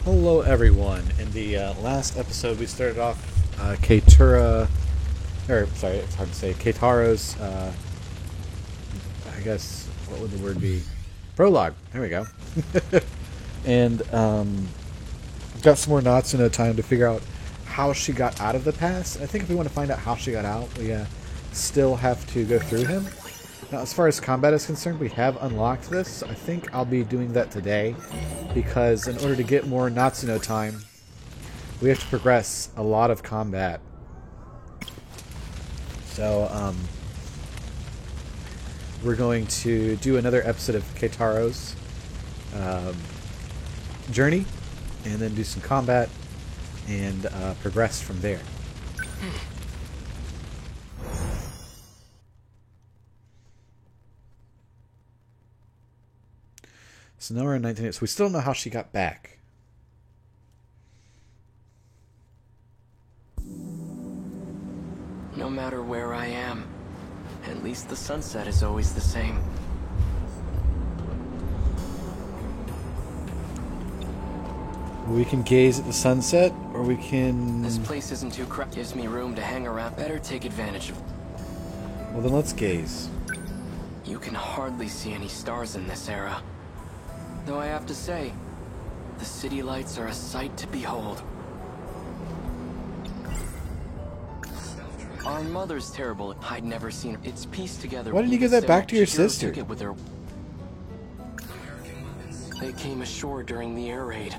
Hello, everyone. In the last episode, we started off Keitura, or sorry, it's hard to say, Keitaro's, I guess, what would the word be? Prologue. There we go. And got some more Natsuno time to figure out how she got out of the past. I think if we want to find out how she got out, we still have to go through him. Now, as far as combat is concerned, we have unlocked this. I think I'll be doing that today, because in order to get more Natsuno time, we have to progress a lot of combat. So, we're going to do another episode of Keitaro's journey, and then do some combat, and progress from there. So now we're in 1980. So we still don't know how she got back. No matter where I am, at least the sunset is always the same. We can gaze at the sunset, or we can... This place isn't too crowded. Gives me room to hang around. Better take advantage of... Well, then let's gaze. You can hardly see any stars in this era. Though I have to say, the city lights are a sight to behold. Our mother's terrible. I'd never seen her. It's pieced together. Why didn't you give that back to your sister? With their... They came ashore during the air raid.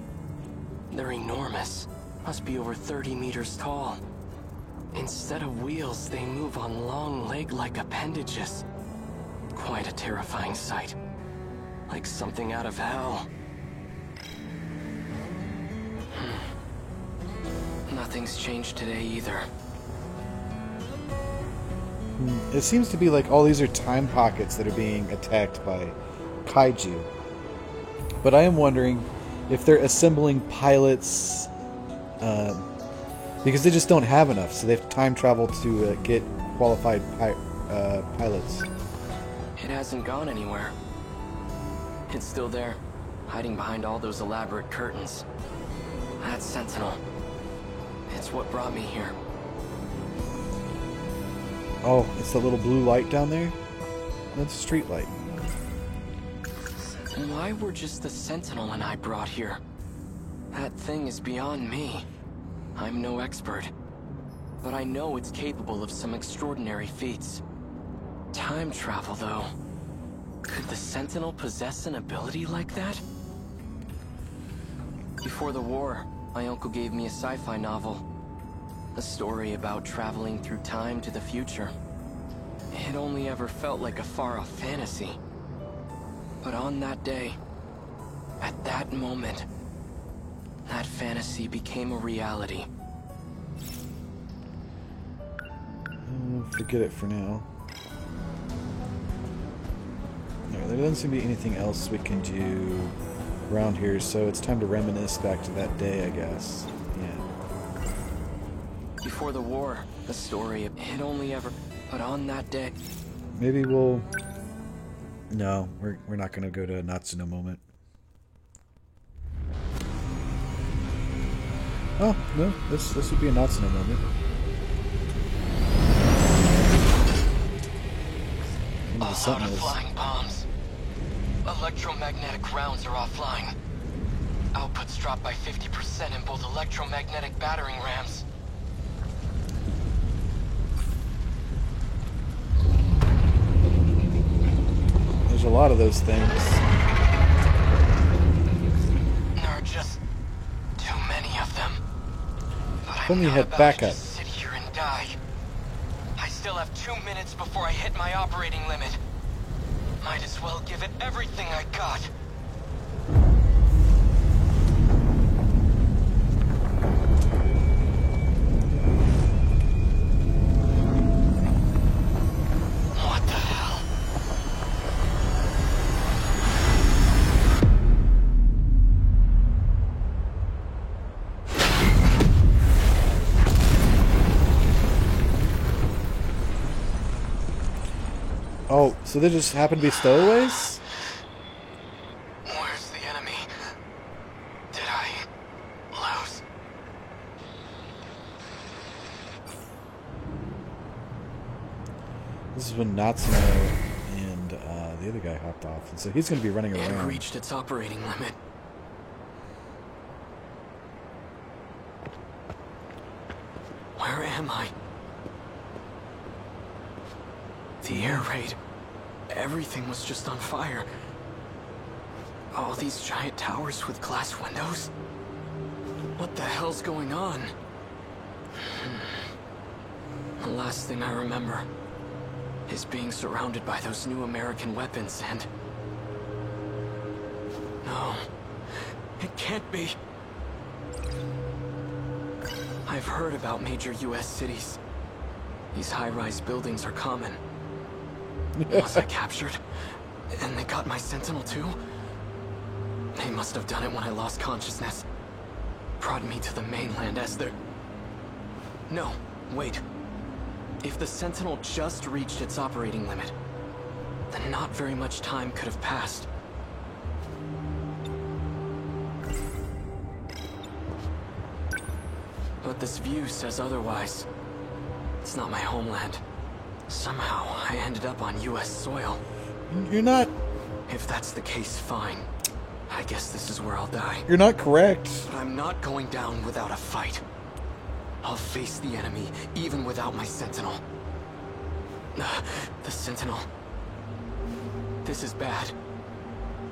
They're enormous. Must be over 30 meters tall. Instead of wheels, they move on long leg-like appendages. Quite a terrifying sight. Like something out of hell. Nothing's changed today either. It seems to be like all these are time pockets that are being attacked by kaiju. But I am wondering if they're assembling pilots, because they just don't have enough, so they have to time travel to get qualified pilots. It hasn't gone anywhere. It's still there, hiding behind all those elaborate curtains. That Sentinel. It's what brought me here. Oh, it's the little blue light down there? That's a street light. Why were just the Sentinel and I brought here? That thing is beyond me. I'm no expert. But I know it's capable of some extraordinary feats. Time travel, though. Could the Sentinel possess an ability like that? Before the war, my uncle gave me a sci-fi novel. A story about traveling through time to the future. It only ever felt like a far-off fantasy. But on that day, at that moment, that fantasy became a reality. Forget it for now. There doesn't seem to be anything else we can do around here, so it's time to reminisce back to that day, I guess. Yeah. Before the war, the story, it only ever... But on that day... Maybe we'll... No, we're not going to go to a Natsuno moment. Oh, no, this would be a Natsuno moment. All out of flying bombs. Electromagnetic rounds are offline. Output's dropped by 50% in both electromagnetic battering rams. There's a lot of those things. There are just too many of them. But Let me head back up. Sit here and die. I still have 2 minutes before I hit my operating limit. Might as well give it everything I got. What the hell? Oh, so they just happen to be stowaways? Where's the enemy? Did I This is when Natsume and the other guy hopped off, and so he's going to be running It around. reached its operating limit. Where am I? The air raid. Everything was just on fire. All these giant towers with glass windows? What the hell's going on? The last thing I remember is being surrounded by those new American weapons and... No, it can't be. I've heard about major US cities. These high-rise buildings are common. Was I captured? And they got my sentinel too? They must have done it when I lost consciousness. Brought me to the mainland as their... No, wait. If the sentinel just reached its operating limit, then not very much time could have passed. But this view says otherwise. It's not my homeland. Somehow, I ended up on US soil. You're not... If that's the case, fine. I guess this is where I'll die. You're not correct. But I'm not going down without a fight. I'll face the enemy, even without my sentinel. The sentinel. This is bad.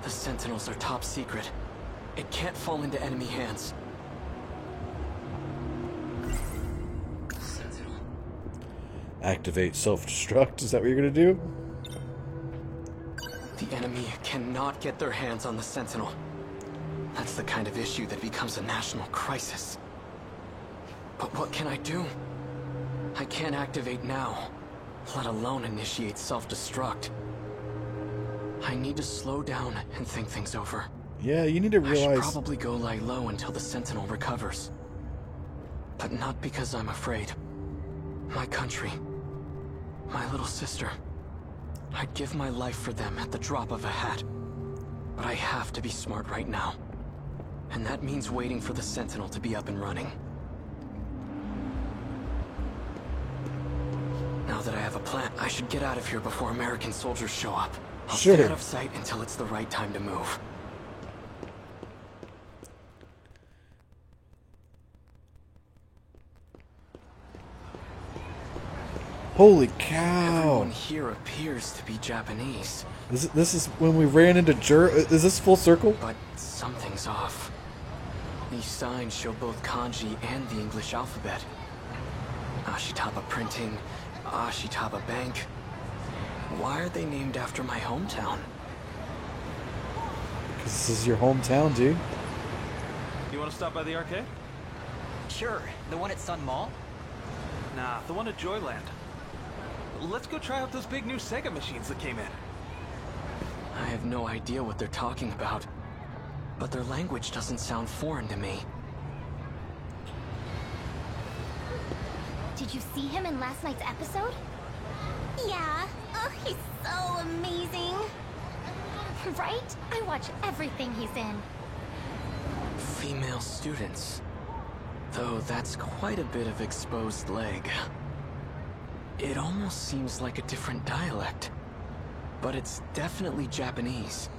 The sentinels are top secret. It can't fall into enemy hands. Sentinel. Activate self-destruct. Is that what you're going to do? The enemy cannot get their hands on the sentinel. That's the kind of issue that becomes a national crisis. But what can I do? I can't activate now, let alone initiate self-destruct. I need to slow down and think things over. Yeah, you need to I should realize... probably go lie low until the sentinel recovers. But not because I'm afraid. My country, my little sister. I'd give my life for them at the drop of a hat. But I have to be smart right now. And that means waiting for the sentinel to be up and running. Now that I have a plan, I should get out of here before American soldiers show up. I'll Sure. stay out of sight until it's the right time to move. Holy cow! Everyone here appears to be Japanese, This is when we ran into Is this full circle? but something's off. These signs show both kanji and the English alphabet. Ashitaba Printing, Ashitaba Bank. Why are they named after my hometown? Because this is your hometown, dude. You want to stop by the arcade? Sure, the one at Sun Mall? Nah, the one at Joyland. Let's go try out those big new Sega machines that came in. I have no idea what they're talking about, but their language doesn't sound foreign to me. Did you see him in last night's episode? Yeah. Oh, he's so amazing. Right? I watch everything he's in. Female students. Though that's quite a bit of exposed leg. It almost seems like a different dialect, but it's definitely Japanese.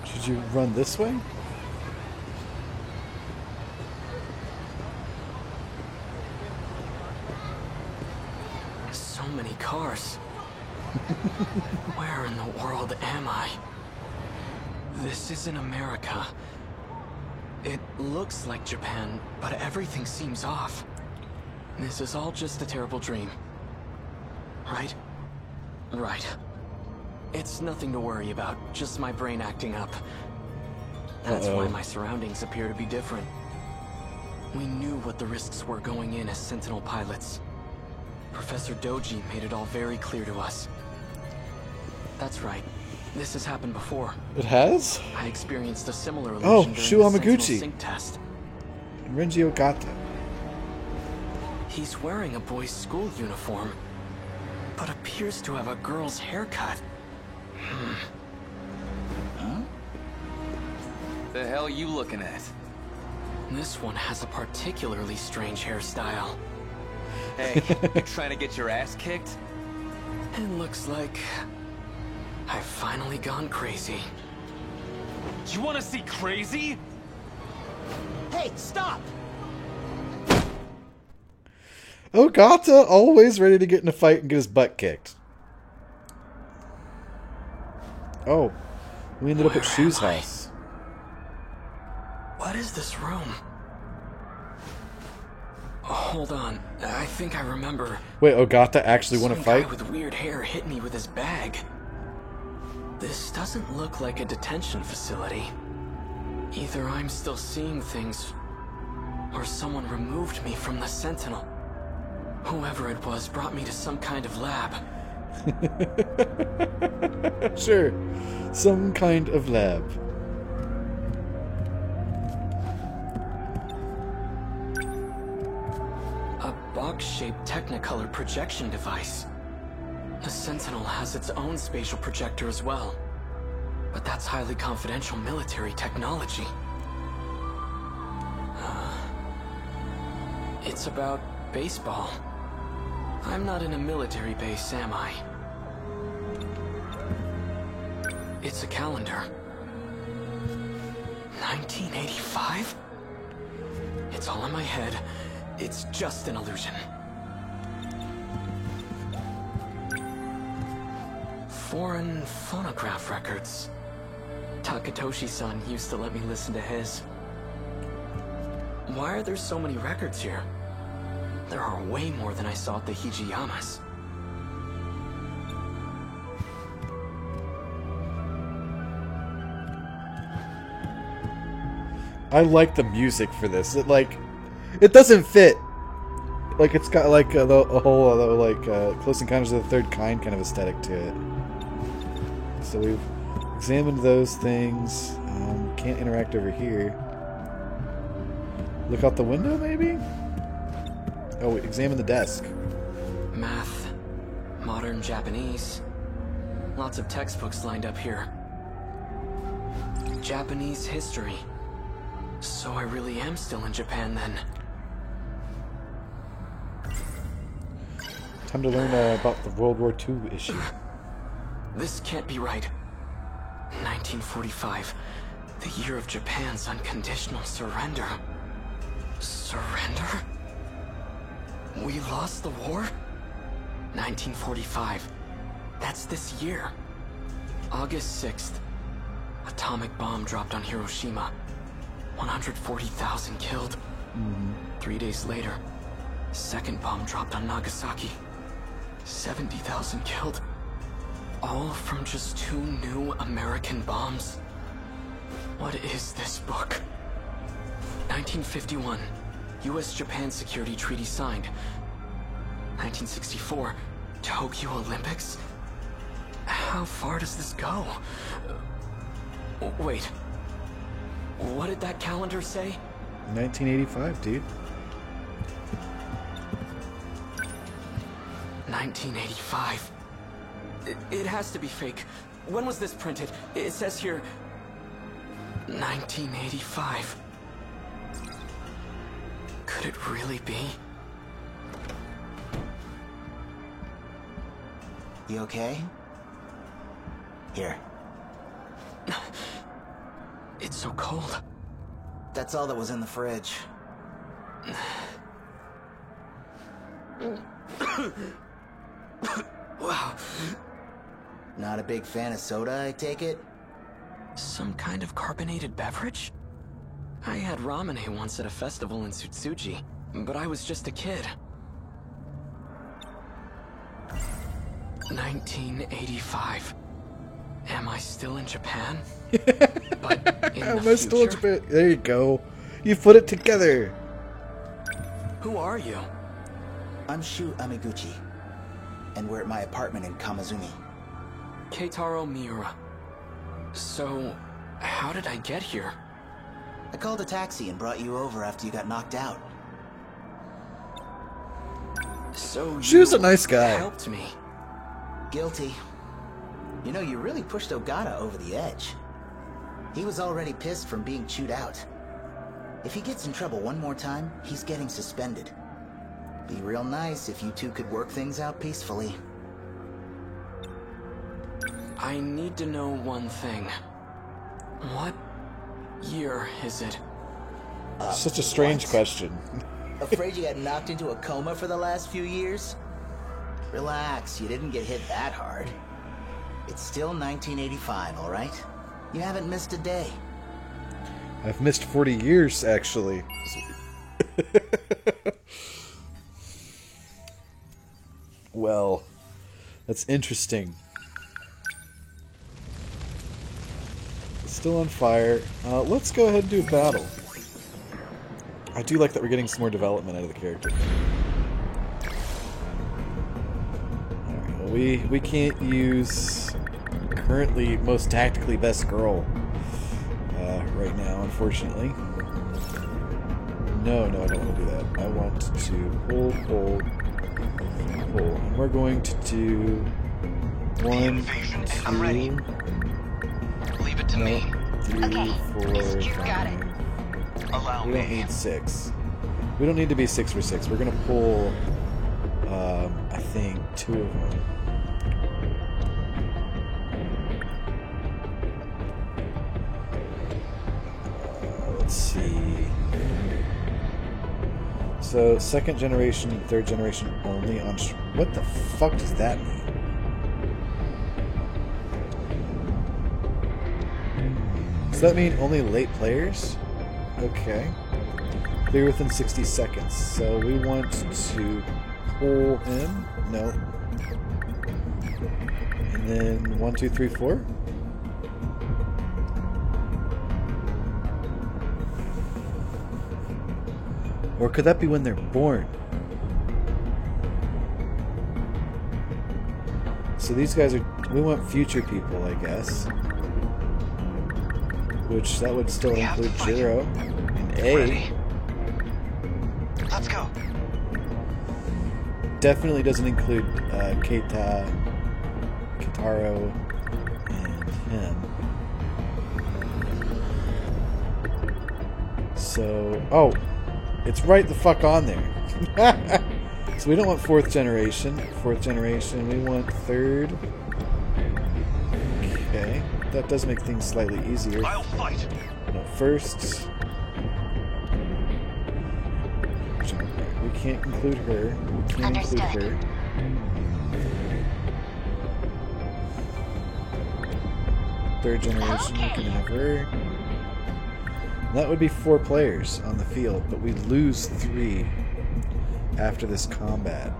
Should you run this way? So many cars. Where in the world am I? This isn't America. It looks like Japan, but everything seems off. This is all just a terrible dream. Right? Right. It's nothing to worry about, just my brain acting up. That's why my surroundings appear to be different. We knew what the risks were going in as Sentinel pilots. Professor Doji made it all very clear to us. That's right. This has happened before. It has? I experienced a similar illusion Oh, during Shu the Sentinel Amaguchi. sync test. And Renji Ogata. He's wearing a boy's school uniform, but appears to have a girl's haircut. The hell you looking at? This one has a particularly strange hairstyle. Hey, you trying to get your ass kicked? It looks like I've finally gone crazy. You want to see crazy? Hey, stop! Ogata, always ready to get in a fight and get his butt kicked. Oh, we ended up at Where Shu's am I? house. What is this room? Oh, hold on. I think I remember. Wait, Ogata actually want to Some fight? guy with weird hair hit me with his bag. This doesn't look like a detention facility. Either I'm still seeing things, or someone removed me from the Sentinel. Whoever it was brought me to some kind of lab. Sure, some kind of lab. A box-shaped Technicolor projection device. The Sentinel has its own spatial projector as well. But that's highly confidential military technology. It's about baseball. I'm not in a military base, am I? It's a calendar. 1985? It's all in my head. It's just an illusion. Foreign phonograph records. Takatoshi-san used to let me listen to his. Why are there so many records here? There are way more than I saw at the Hijiyamas. I like the music for this. It doesn't fit. Like, it's got like a whole Close Encounters of the Third Kind kind of aesthetic to it. So we've examined those things. Can't interact over here. Look out the window, maybe? Oh, examine the desk. Math, modern Japanese. Lots of textbooks lined up here. Japanese history. So I really am still in Japan then. Time to learn about the World War II issue. This can't be right. 1945, the year of Japan's unconditional surrender. Surrender? We lost the war? 1945. That's this year. August 6th. Atomic bomb dropped on Hiroshima. 140,000 killed. 3 days later, second bomb dropped on Nagasaki. 70,000 killed. All from just 2 new American bombs. What is this book? 1951, U.S.-Japan Security Treaty signed. 1964, Tokyo Olympics? How far does this go? Wait. What did that calendar say? 1985, dude. 1985. It has to be fake. When was this printed? It says here... 1985. Could it really be? You okay? Here. It's so cold. That's all that was in the fridge. Wow. Not a big fan of soda, I take it? Some kind of carbonated beverage? I had ramen once at a festival in Tsutsuji, but I was just a kid. 1985. Am I still in Japan? But in Am the I still in future? Japan? There you go. You put it together. Who are you? I'm Shu Amiguchi, and we're at my apartment in Kamazumi. Keitaro Miura. So, how did I get here? I called a taxi and brought you over after you got knocked out. So Shu's you a nice guy. helped me. Guilty. You know, you really pushed Ogata over the edge. He was already pissed from being chewed out. If he gets in trouble one more time, he's getting suspended. Be real nice if you two could work things out peacefully. I need to know one thing. What year is it? Such a strange what? question. Afraid you got knocked into a coma for the last few years? Relax, you didn't get hit that hard. It's still 1985, all right? You haven't missed a day. I've missed 40 years, actually. Well, that's interesting. It's still on fire. Let's go ahead and do a battle. I do like that we're getting some more development out of the character. Alright, well, we can't use currently most tactically best girl right now, unfortunately. No, I don't want to do that. I want to pull. And we're going to do 1, 2, I'm ready. Leave it to me. 3, Okay, 4, you got 5. it. Allow We don't me. need 6. We don't need to be 6 for 6. We're gonna pull, I think, 2 of them. Let's see. So, 2nd generation and 3rd generation only on. What the fuck does that mean? Does that mean only late players? Okay. Clear within 60 seconds. So we want to pull him. No. And then 1, 2, 3, 4. Or could that be when they're born? So these guys are. We want future people, I guess. Which that would still include Jiro and A. Ready? Let's go. Definitely doesn't include Keita, Kitaro, and him. So, oh, it's right the fuck on there. So we don't want 4th generation. 4th generation, we want 3rd. Okay, that does make things slightly easier. I'll fight. No, 1st. We can't include her. We can't include Understood. her. 3rd generation, we can have her. That would be 4 players on the field, but we lose 3 after this combat.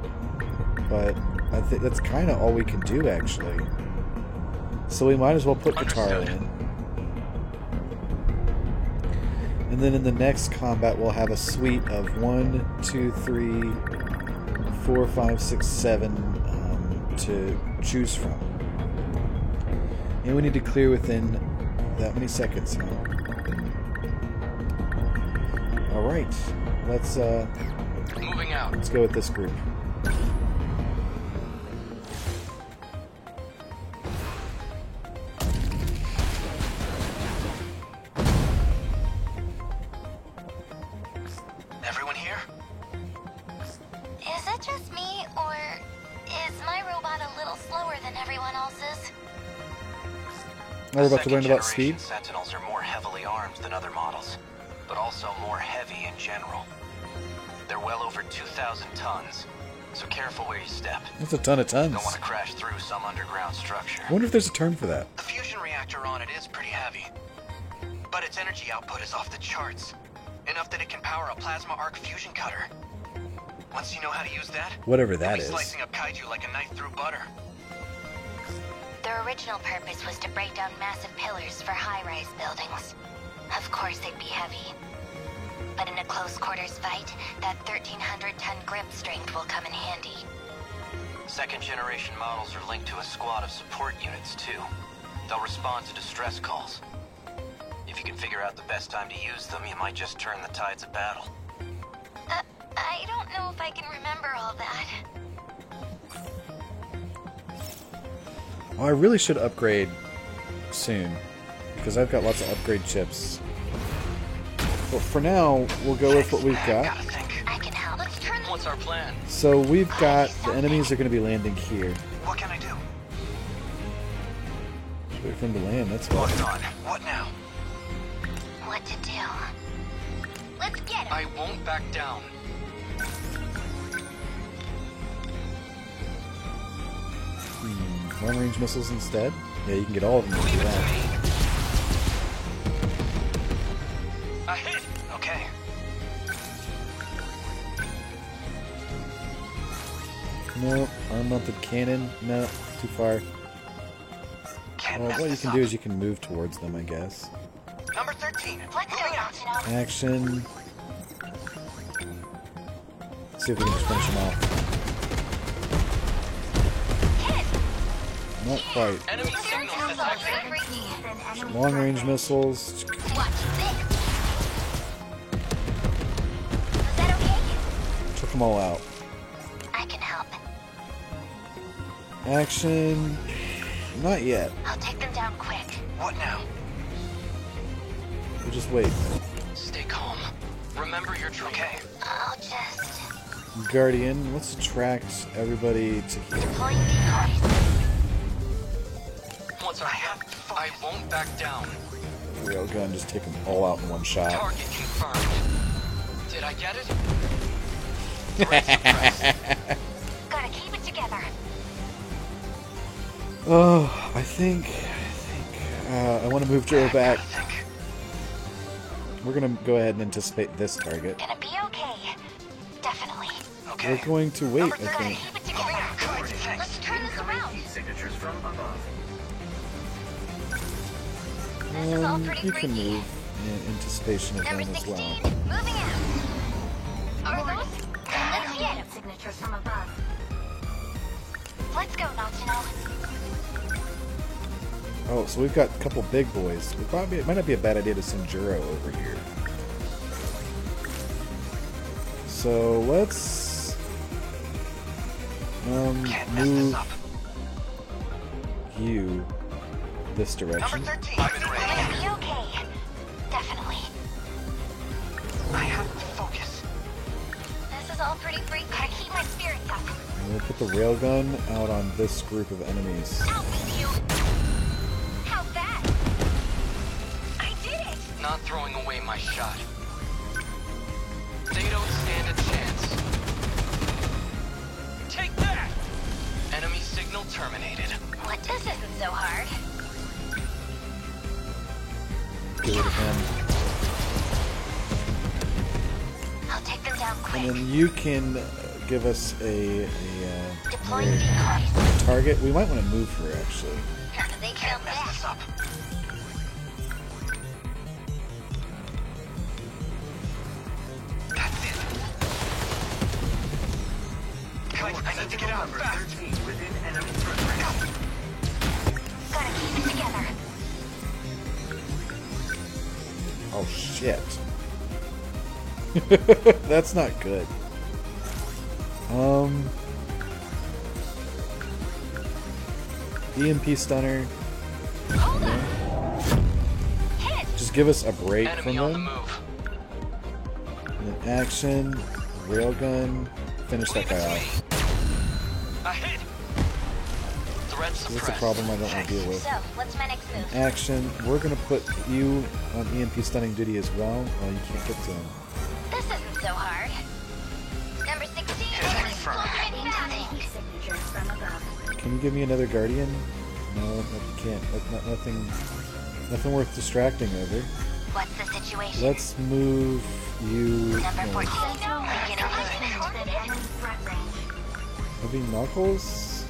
But I think that's kind of all we can do, actually. So we might as well put Kitaro in. And then in the next combat, we'll have a suite of 1, 2, 3, 4, 5, 6, 7 to choose from. And we need to clear within that many seconds. Alright, let's Moving out. let's go with this group. Everyone here? Is it just me, or is my robot a little slower than everyone else's? Now we're about to learn about speed. Sentinels are more heavily armed than other models, but also more heavy in general. They're well over 2,000 tons, so careful where you step. That's a ton of tons. Don't want to crash through some underground structure. I wonder if there's a term for that. The fusion reactor on it is pretty heavy, but its energy output is off the charts. Enough that it can power a plasma arc fusion cutter. Once you know how to use that, Whatever you'll that be is. slicing up kaiju like a knife through butter. Their original purpose was to break down massive pillars for high-rise buildings. Of course they'd be heavy. But in a close-quarters fight, that 1,300-ton grip strength will come in handy. Second-generation models are linked to a squad of support units, too. They'll respond to distress calls. If you can figure out the best time to use them, you might just turn the tides of battle. I don't know if I can remember all that. Oh, I really should upgrade soon, because I've got lots of upgrade chips. But for now, we'll go with what we've got. Gotta think. I can help. Let's turn What's our plan? So we've got the enemies are going to be landing here. What can I do? Just wait for them to land. That's Locked fine. on. What now? what to do. Let's get him. I won't back down. Long range missiles instead. Yeah, you can get all of them if you Leave it to want. me. A hit. Okay. No, unmounted cannon. No, too far. Can't Well, mess what you this can up. do is you can move towards them, I guess. Number 13. Let's go, Moving out. Natsino. Action. See if we can just finish them off. Hit! Not quite. Enemy signals detected. Long range missiles. Watch this. Is that okay? Took them all out. I can help. Action. Not yet. I'll take them down quick. What now? We'll just wait. Stay calm. Remember your training. Okay. I'll just Guardian, let's attract everybody to here. deploy decoys. What's our plan? I won't back down. Railgun, just take them all out in one shot. Target confirmed. Did I get it? Threat suppressed. Gotta keep it together. Oh, I think I want to move Joe back. Gotta think. We're gonna go ahead and anticipate this target. Gonna be okay. Definitely. Okay. We're going to wait, I Gotta think. keep it together. Good, thanks. Let's turn this around. Signatures from above. This is all pretty You can freaky. move in anticipation of Number them as 16, well. moving out. Are those? Let's get him. Signatures from above. Let's go, Natsino. Oh, so we've got a couple big boys. It might not be a bad idea to send Juro over here. So let's Can't mess this move up. you this Number direction. 13. Gonna be okay. Definitely. I have to focus. This is all pretty freaky. Gotta keep my spirits up. And we'll put the railgun out on this group of enemies. Out with you. How's that? I did it. Not throwing away my shot. They don't stand a chance. Take that! Enemy signal terminated. What? This isn't so hard. Get rid of him. I'll take them down quick. And then you can give us a Deploying another decoys. target. We might want to move her actually. How do they kill Can't mess this that? up. That's it. I need to get out fast. 13 within enemy threat range. Gotta keep it together. Oh shit. That's not good. EMP stunner. Hold on. Hit. Just give us a break Enemy from on the them. move. And then action, railgun, finish that Leave it guy to off. me. A hit. Threat That's a suppressed. problem I don't want to deal with. So, what's my next move? Action, we're gonna put you on EMP stunning duty as well. Oh, you can't get to him. This isn't so hard. Number 16, Hit confirmed. signatures from above. Can you give me another guardian? No, you can't. Nothing worth distracting over. What's the situation? Let's move you. Number no, 14, beginning movement. Enemy threat range. Heavy Knuckles?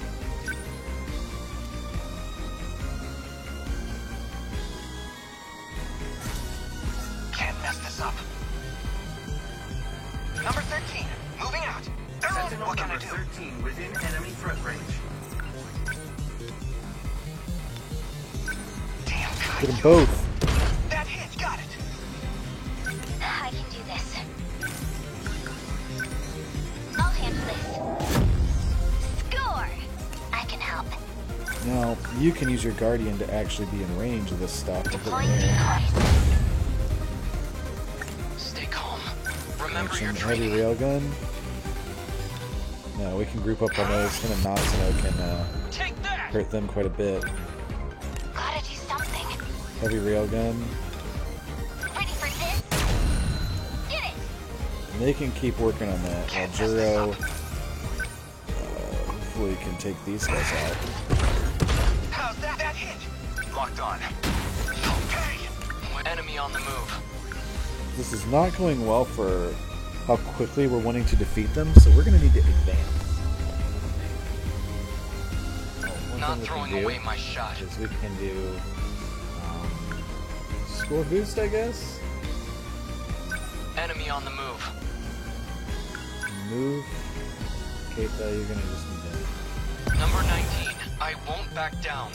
Can't mess this up. Number 13. Moving out. Sentinel What can I number do? 13 within enemy threat range. Damn, Get them both. that hit. Got it. I can do this. I'll handle this. Score! I can help. Now, you can use your guardian to actually be in range of this stuff. Look at Deploying there. decoys. Remember your Action, training. heavy railgun. No, we can group up on those. Him and Natsuno can Take that! hurt them quite a bit. Gotta do something. Heavy railgun. Ready for this? Get it! And they can keep working on that. Juro hopefully can take these guys out. How's that hit? Locked on. Okay. Enemy on the move. This is not going well for how quickly we're wanting to defeat them, so we're going to need to advance. Not throwing away my shot. Is we can do score boost, I guess. Enemy on the move. Move. Keita, you're going to just need to. Number 19. I won't back down.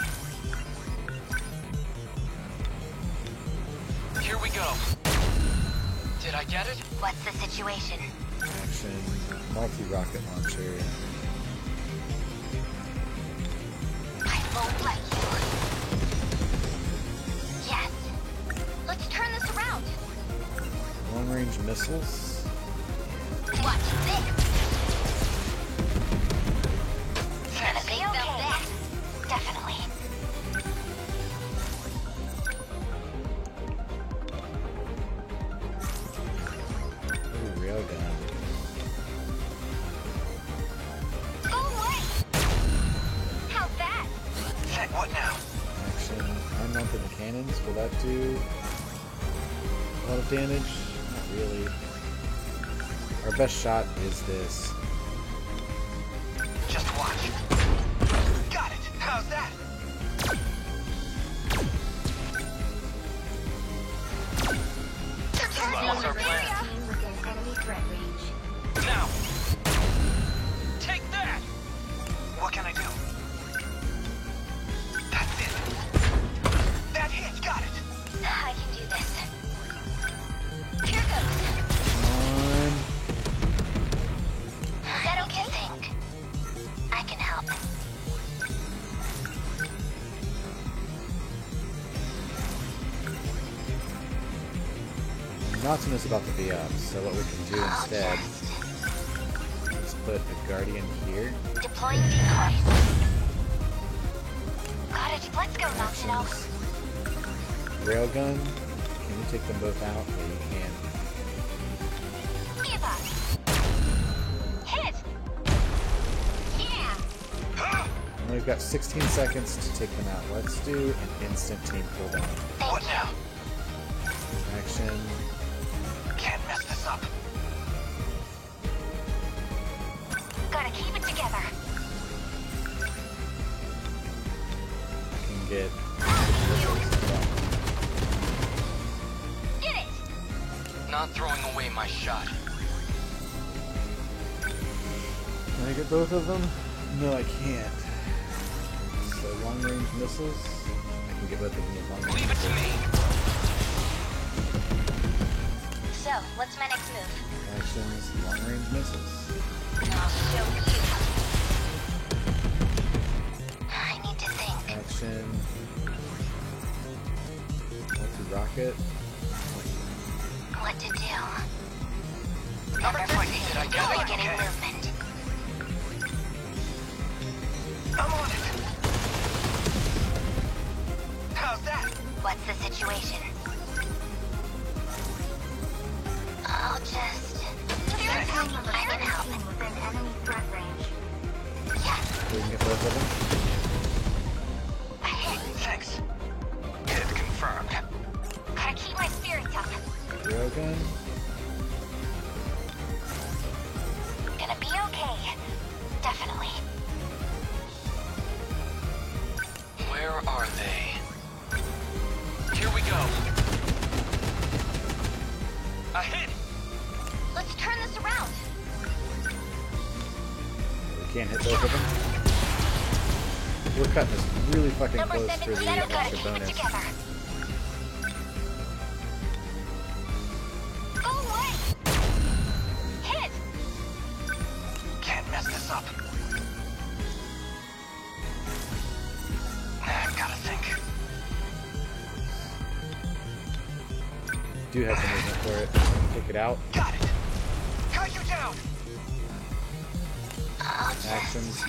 Here we go. Did I get it? What's the situation? Action, multi-rocket launcher. I won't let you. Yes. Let's turn this around. Long-range missiles. Watch this. Gonna be okay. Definitely. Heavy railgun. Go away. How's that? What now? Action, unmounted the cannons. Will that do a lot of damage? Not really. Our best shot is this. Just watch. Got it. How's that? What's our plan? Now. Take that. What can I do? That's it. That hit. Got it. I can do this. Here goes. Come on. Is that okay? Think. I can help. Natsuno's about to be up, so what we can do I'll instead just is put a guardian here. deploying decoys. Got it. Let's go, Natsuno. Railgun. Can you take them both out? Yeah, you can. Give up. Hit. Yeah. And we've got 16 seconds to take them out. Let's do an instant team cooldown. What now? Action. Can't mess this up. Gotta keep it together. I can get. Get it. Not throwing away my shot. Can I get both of them? No, I can't. So long range missiles. I can get both of them with long range Leave it to me. So, what's my next move? Actions, long range missiles. I'll show you. I need to think. Action. Multi-rocket. What to do. Number 3. Did I get it? Beginning Okay. movement. I'm on it. How's that? What's the situation? I'll just... I can help. Within enemy threat range. Yes. So we can get both of them. I hit. Thanks. Hit confirmed. Gotta keep my spirits up. Railgun. Gonna be okay. Definitely. Where are they? Here we go. A hit. Let's turn this around. We can't hit both of them. We're cutting this really fucking Number close for 17, the gotta extra keep it bonus. together. Go away. Hit. Can't mess this up. I've gotta think. Do have the movement for it. Take it out. Got it. I'll just... Actions.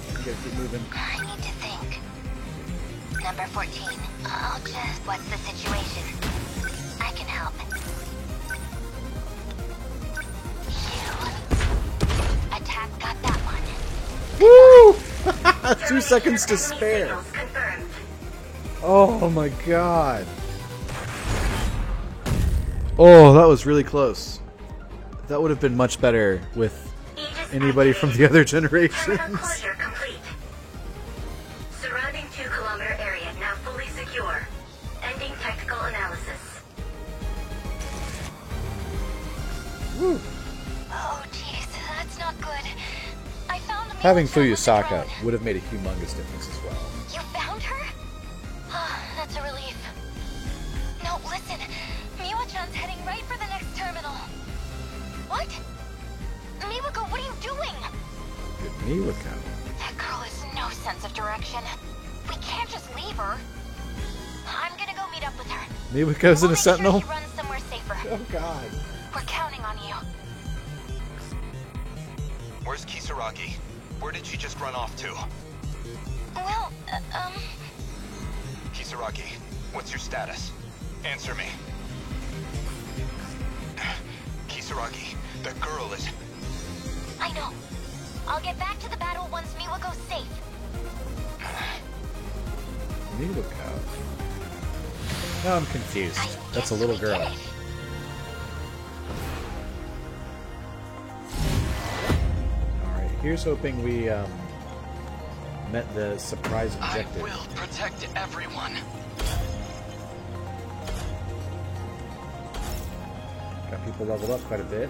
You gotta keep moving. I need to think. Number 14. I'll just... What's the situation? I can help. You. Attack got that one. Woo! 2 seconds to spare. Oh my god. Oh, that was really close. That would have been much better with anybody from the other generations. Closure complete. Surrounding 2-kilometer area now fully secure. Ending technical analysis. Woo. Oh, jeez, that's not good. I found Mila Having Chan with the Fuyusaka drone. would have made a humongous difference as well. You found her? Ah, that's a relief. No, listen. Miwa-chan's heading right for the next terminal. What? Miwako, what are you doing? Good Miwako. That girl has no sense of direction. We can't just leave her. I'm gonna go meet up with her. Miwako's in We'll a make sure sentinel? she runs somewhere safer. Oh god. We're counting on you. Where's Kisaragi? Where did she just run off to? Well, Kisaragi, what's your status? Answer me. Kisaragi, the girl is... I know. I'll get back to the battle once Miwako's safe. Miwako. Now I'm confused. I That's a guess little we girl. did it. Alright, here's hoping we met the surprise objective. I will protect everyone. Got people leveled up quite a bit.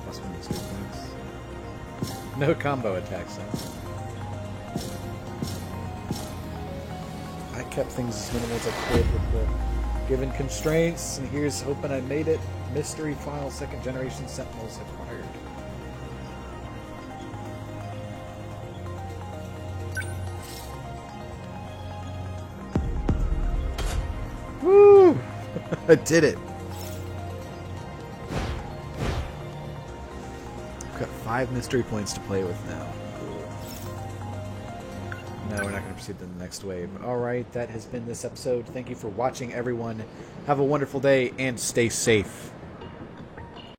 Plus 1 mystery points. No combo attacks, though. I kept things as minimal as I could with the given constraints, and here's hoping I made it. Mystery file 2nd generation Sentinels acquired. Woo! I did it. I've got 5 mystery points to play with now. Cool. No, we're not going to proceed to the next wave. Alright, that has been this episode. Thank you for watching, everyone. Have a wonderful day, and stay safe.